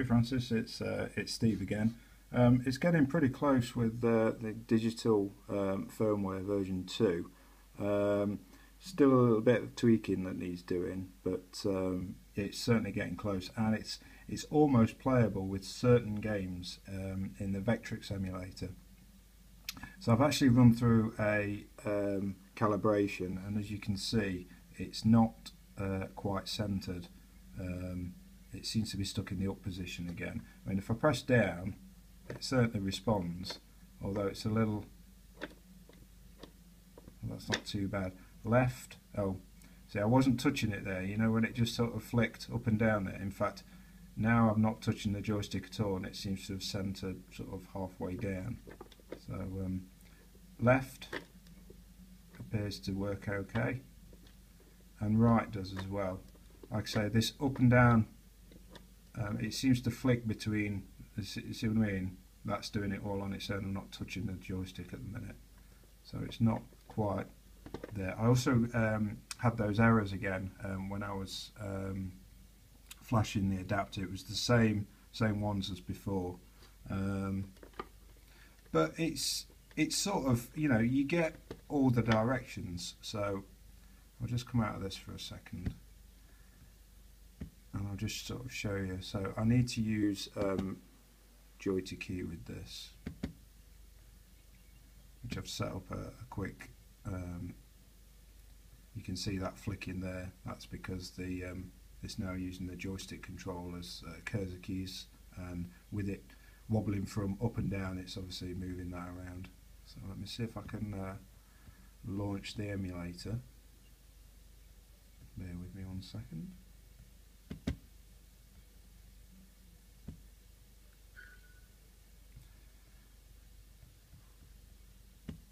Hey Francis, it's Steve again. It's getting pretty close with the digital firmware version 2. Still a little bit of tweaking that needs doing, but it's certainly getting close, and it's almost playable with certain games in the Vectrex emulator. So I've actually run through a calibration, and as you can see, it's not quite centered. It seems to be stuck in the up position again. I mean, if I press down, it certainly responds, although it's a little, well, that's not too bad. Left, oh, see, I wasn't touching it there, you know, when it just sort of flicked up and down there. In fact, now I'm not touching the joystick at all, and it seems to have centered sort of halfway down. So left appears to work okay, and right does as well. Like I say, this up and down, it seems to flick between, you see what I mean? That's doing it all on its own. I'm not touching the joystick at the minute, so it's not quite there. I also had those errors again when I was flashing the adapter. It was the same ones as before, but it's sort of, you know, you get all the directions. So I'll just come out of this for a second, and I'll just sort of show you. So I need to use joy to key with this, which I've set up a quick. You can see that flicking there. That's because the it's now using the joystick control as cursor keys, and with it wobbling from up and down, it's obviously moving that around. So let me see if I can launch the emulator. Bear with me 1 second.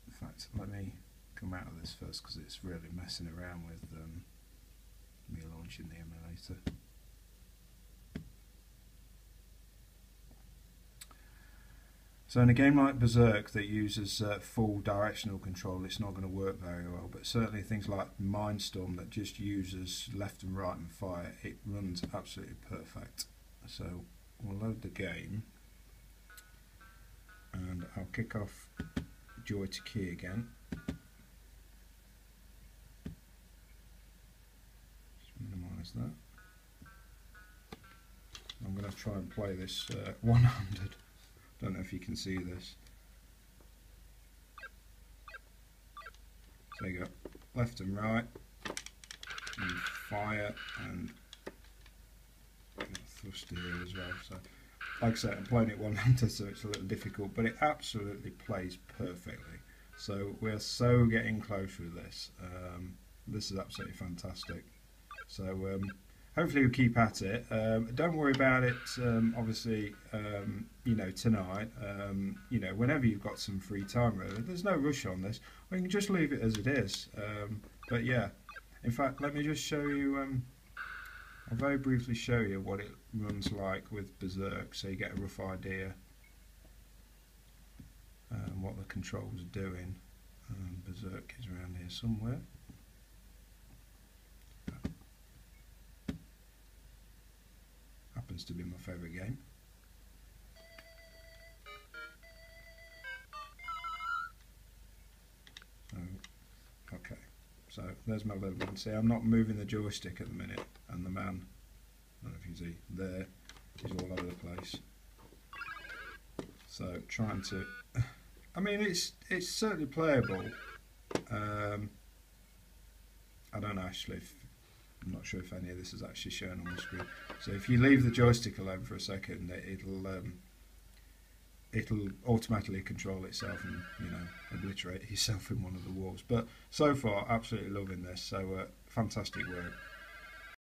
In fact, let me come out of this first, because it's really messing around with me launching the emulator. So in a game like Berserk that uses full directional control, it's not going to work very well, but certainly things like Mindstorm that just uses left and right and fire, it runs absolutely perfect. So we'll load the game, and I'll kick off joy to key again. Minimise that. I'm going to try and play this one-handed. Don't know if you can see this. So you go left and right, and fire, and thrust here as well. So, like I said, I'm playing it one-handed, so it's a little difficult, but it absolutely plays perfectly. So we're so getting close with this. This is absolutely fantastic. So hopefully we'll keep at it. Don't worry about it, obviously, you know, tonight. You know, whenever you've got some free time, really. There's no rush on this. Or you can just leave it as it is. But yeah, in fact, let me just show you, I'll very briefly show you what it runs like with Berserk, so you get a rough idea what the controls are doing. Berserk is around here somewhere. Happens to be my favourite game. So, okay, so there's my little one. See, I'm not moving the joystick at the minute, and the man, I don't know if you see, there, is all over the place. So trying to, I mean, it's certainly playable. I don't know actually if, I'm not sure if any of this is actually shown on the screen. So if you leave the joystick alone for a second, it'll automatically control itself and, you know, obliterate yourself in one of the walls. But so far, absolutely loving this. So fantastic work.